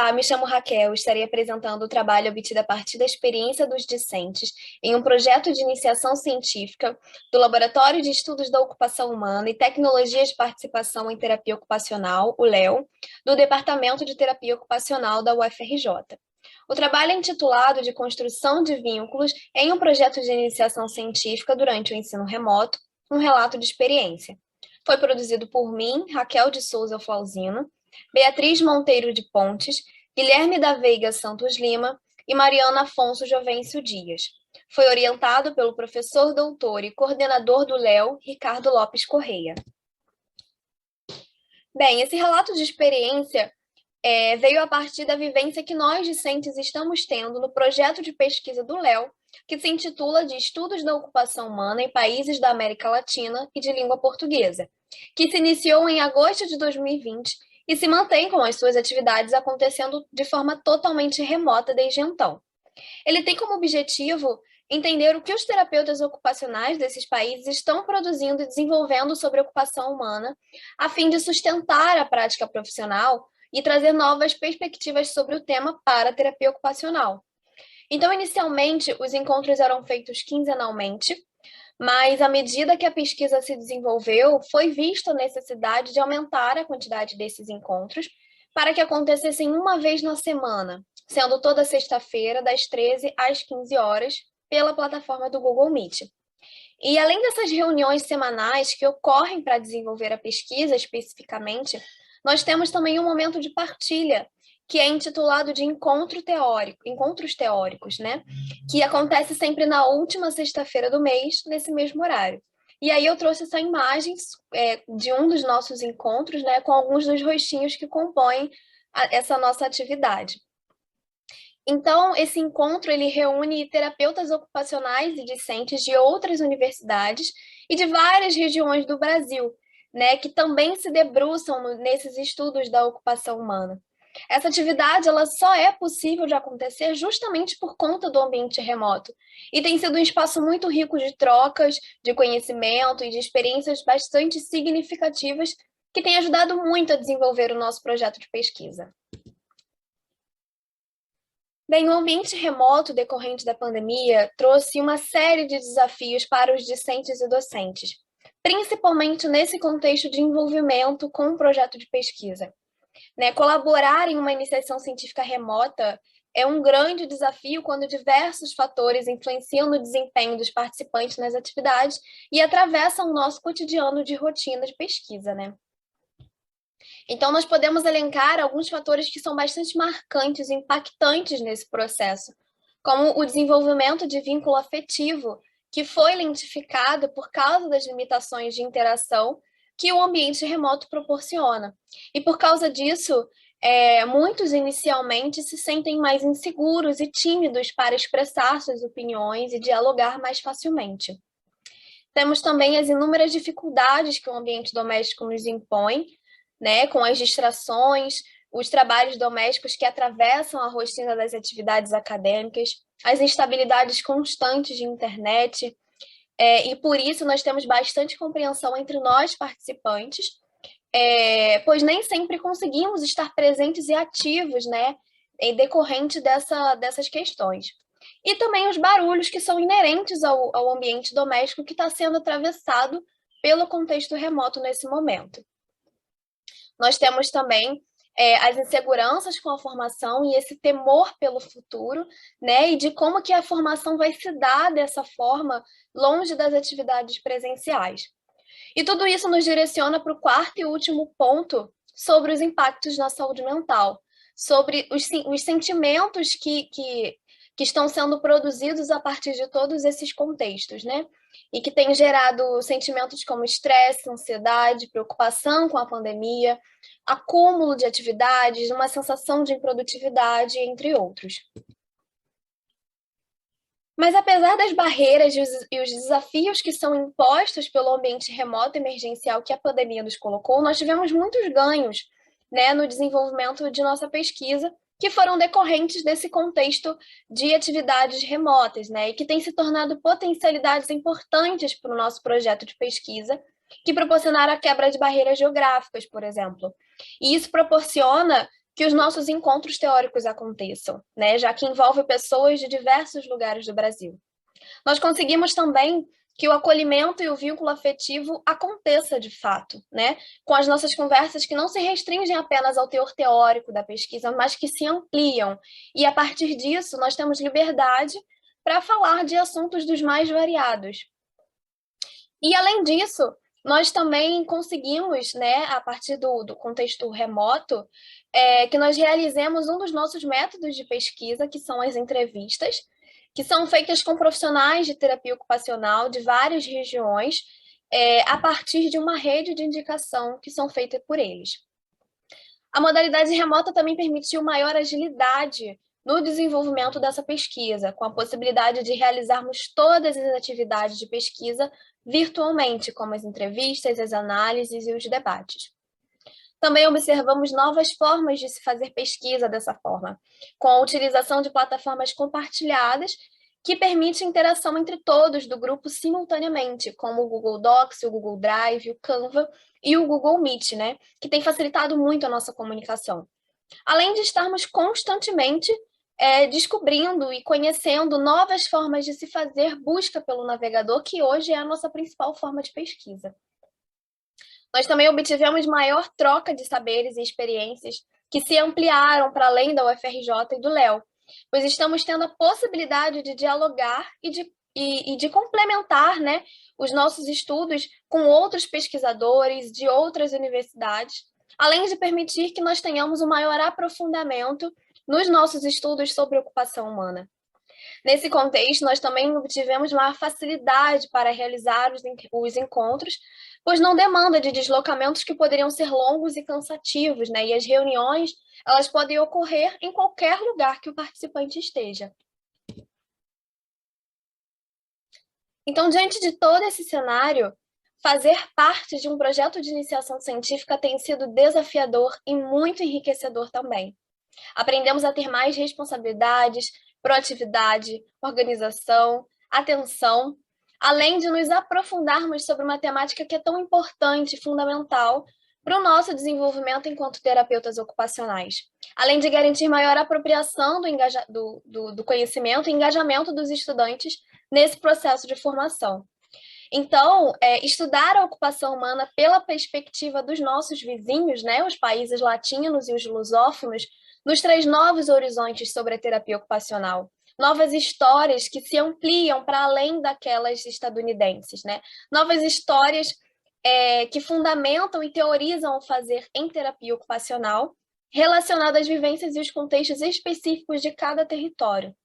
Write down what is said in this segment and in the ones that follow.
Olá, me chamo Raquel. Estarei apresentando o trabalho obtido a partir da experiência dos discentes em um projeto de iniciação científica do Laboratório de Estudos da Ocupação Humana e Tecnologias de Participação em Terapia Ocupacional, o LEO, do Departamento de Terapia Ocupacional da UFRJ. O trabalho é intitulado de Construção de Vínculos em um projeto de iniciação científica durante o ensino remoto, um relato de experiência. Foi produzido por mim, Raquel de Souza Flauzino, Beatriz Monteiro de Pontes, Guilherme da Veiga Santos Lima e Mariana Afonso Jovencio Dias. Foi orientado pelo professor doutor e coordenador do LEO, Ricardo Lopes Correia. Bem, esse relato de experiência veio a partir da vivência que nós, discentes, estamos tendo no projeto de pesquisa do LEO, que se intitula de Estudos da Ocupação Humana em Países da América Latina e de Língua Portuguesa, que se iniciou em agosto de 2020 e se mantém com as suas atividades acontecendo de forma totalmente remota desde então. Ele tem como objetivo entender o que os terapeutas ocupacionais desses países estão produzindo e desenvolvendo sobre a ocupação humana, a fim de sustentar a prática profissional e trazer novas perspectivas sobre o tema para a terapia ocupacional. Então, inicialmente, os encontros eram feitos quinzenalmente, mas à medida que a pesquisa se desenvolveu, foi vista a necessidade de aumentar a quantidade desses encontros para que acontecessem uma vez na semana, sendo toda sexta-feira, das 13 às 15 horas, pela plataforma do Google Meet. E além dessas reuniões semanais que ocorrem para desenvolver a pesquisa especificamente, nós temos também um momento de partilha, que é intitulado de encontros teóricos, né? Que acontece sempre na última sexta-feira do mês, nesse mesmo horário. E aí eu trouxe essa imagens de um dos nossos encontros, né, com alguns dos rostinhos que compõem essa nossa atividade. Então, esse encontro ele reúne terapeutas ocupacionais e discentes de outras universidades e de várias regiões do Brasil, né, que também se debruçam nesses estudos da ocupação humana. Essa atividade ela só é possível de acontecer justamente por conta do ambiente remoto. E tem sido um espaço muito rico de trocas, de conhecimento e de experiências bastante significativas que tem ajudado muito a desenvolver o nosso projeto de pesquisa. Bem, o ambiente remoto decorrente da pandemia trouxe uma série de desafios para os discentes e docentes, principalmente nesse contexto de envolvimento com o projeto de pesquisa. Né, colaborar em uma iniciação científica remota é um grande desafio quando diversos fatores influenciam no desempenho dos participantes nas atividades e atravessam o nosso cotidiano de rotina de pesquisa, né? Então, nós podemos elencar alguns fatores que são bastante marcantes e impactantes nesse processo, como o desenvolvimento de vínculo afetivo, que foi identificado por causa das limitações de interação que o ambiente remoto proporciona. E por causa disso, muitos inicialmente se sentem mais inseguros e tímidos para expressar suas opiniões e dialogar mais facilmente. Temos também as inúmeras dificuldades que o ambiente doméstico nos impõe, né, com as distrações, os trabalhos domésticos que atravessam a rotina das atividades acadêmicas, as instabilidades constantes de internet, e por isso nós temos bastante compreensão entre nós participantes, pois nem sempre conseguimos estar presentes e ativos, né, em decorrente dessas questões. E também os barulhos que são inerentes ao ambiente doméstico que está sendo atravessado pelo contexto remoto nesse momento. Nós temos também as inseguranças com a formação e esse temor pelo futuro, né? E de como que a formação vai se dar dessa forma, longe das atividades presenciais. E tudo isso nos direciona para o quarto e último ponto sobre os impactos na saúde mental, sobre os sentimentos que estão sendo produzidos a partir de todos esses contextos, né? E que têm gerado sentimentos como estresse, ansiedade, preocupação com a pandemia, acúmulo de atividades, uma sensação de improdutividade, entre outros. Mas apesar das barreiras e os desafios que são impostos pelo ambiente remoto emergencial que a pandemia nos colocou, nós tivemos muitos ganhos, né, no desenvolvimento de nossa pesquisa, que foram decorrentes desse contexto de atividades remotas, né, e que têm se tornado potencialidades importantes para o nosso projeto de pesquisa, que proporcionaram a quebra de barreiras geográficas, por exemplo. E isso proporciona que os nossos encontros teóricos aconteçam, né? Já que envolve pessoas de diversos lugares do Brasil. Nós conseguimos também que o acolhimento e o vínculo afetivo aconteça de fato, né? Com as nossas conversas que não se restringem apenas ao teor teórico da pesquisa, mas que se ampliam. E a partir disso, nós temos liberdade para falar de assuntos dos mais variados. E além disso, nós também conseguimos, né, a partir do contexto remoto, que nós realizemos um dos nossos métodos de pesquisa, que são as entrevistas, que são feitas com profissionais de terapia ocupacional de várias regiões, a partir de uma rede de indicação que são feitas por eles. A modalidade remota também permitiu maior agilidade no desenvolvimento dessa pesquisa, com a possibilidade de realizarmos todas as atividades de pesquisa virtualmente, como as entrevistas, as análises e os debates. Também observamos novas formas de se fazer pesquisa dessa forma, com a utilização de plataformas compartilhadas que permite interação entre todos do grupo simultaneamente, como o Google Docs, o Google Drive, o Canva e o Google Meet, né, que tem facilitado muito a nossa comunicação. Além de estarmos constantemente descobrindo e conhecendo novas formas de se fazer busca pelo navegador, que hoje é a nossa principal forma de pesquisa. Nós também obtivemos maior troca de saberes e experiências que se ampliaram para além da UFRJ e do Léo, pois estamos tendo a possibilidade de dialogar e de complementar, né, os nossos estudos com outros pesquisadores de outras universidades, além de permitir que nós tenhamos um maior aprofundamento nos nossos estudos sobre ocupação humana. Nesse contexto, nós também obtivemos maior facilidade para realizar os encontros, pois não demanda de deslocamentos que poderiam ser longos e cansativos, né? E as reuniões, elas podem ocorrer em qualquer lugar que o participante esteja. Então, diante de todo esse cenário, fazer parte de um projeto de iniciação científica tem sido desafiador e muito enriquecedor também. Aprendemos a ter mais responsabilidades, proatividade, organização, atenção, além de nos aprofundarmos sobre uma temática que é tão importante e fundamental para o nosso desenvolvimento enquanto terapeutas ocupacionais, além de garantir maior apropriação do conhecimento e engajamento dos estudantes nesse processo de formação. Então, estudar a ocupação humana pela perspectiva dos nossos vizinhos, né, os países latinos e os lusófonos, nos traz novos horizontes sobre a terapia ocupacional, novas histórias que se ampliam para além daquelas estadunidenses, né? Novas histórias que fundamentam e teorizam o fazer em terapia ocupacional, relacionadas às vivências e os contextos específicos de cada território.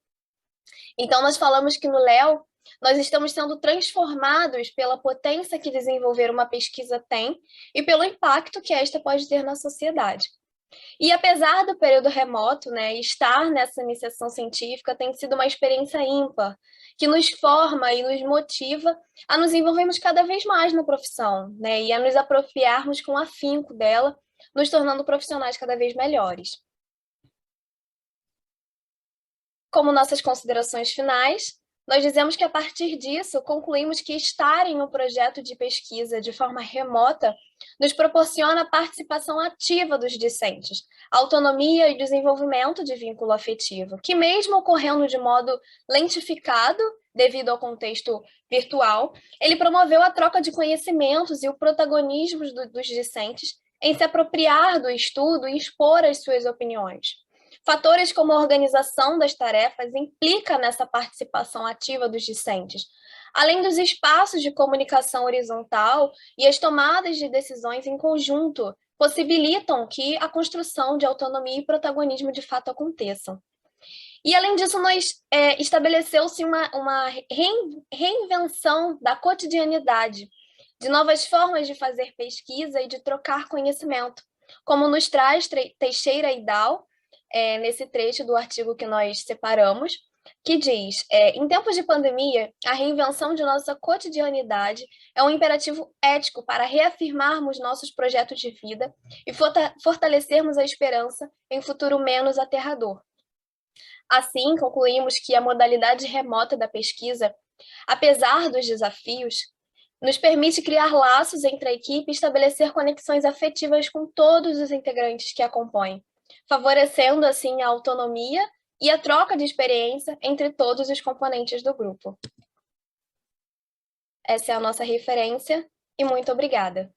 Então, nós falamos que no Léo, nós estamos sendo transformados pela potência que desenvolver uma pesquisa tem e pelo impacto que esta pode ter na sociedade. E apesar do período remoto, né, estar nessa iniciação científica tem sido uma experiência ímpar, que nos forma e nos motiva a nos envolvermos cada vez mais na profissão, né, e a nos apropriarmos com afinco dela, nos tornando profissionais cada vez melhores. Como nossas considerações finais, nós dizemos que a partir disso concluímos que estar em um projeto de pesquisa de forma remota nos proporciona a participação ativa dos discentes, autonomia e desenvolvimento de vínculo afetivo, que mesmo ocorrendo de modo lentificado, devido ao contexto virtual, ele promoveu a troca de conhecimentos e o protagonismo dos discentes em se apropriar do estudo e expor as suas opiniões. Fatores como a organização das tarefas implica nessa participação ativa dos discentes, além dos espaços de comunicação horizontal e as tomadas de decisões em conjunto possibilitam que a construção de autonomia e protagonismo de fato aconteçam. E, além disso, estabeleceu-se uma reinvenção da cotidianidade, de novas formas de fazer pesquisa e de trocar conhecimento, como nos traz Teixeira e Dal, nesse trecho do artigo que nós separamos, que diz, em tempos de pandemia, a reinvenção de nossa cotidianidade é um imperativo ético para reafirmarmos nossos projetos de vida e fortalecermos a esperança em um futuro menos aterrador. Assim, concluímos que a modalidade remota da pesquisa, apesar dos desafios, nos permite criar laços entre a equipe e estabelecer conexões afetivas com todos os integrantes que a compõem, favorecendo assim a autonomia e a troca de experiência entre todos os componentes do grupo. Essa é a nossa referência e muito obrigada.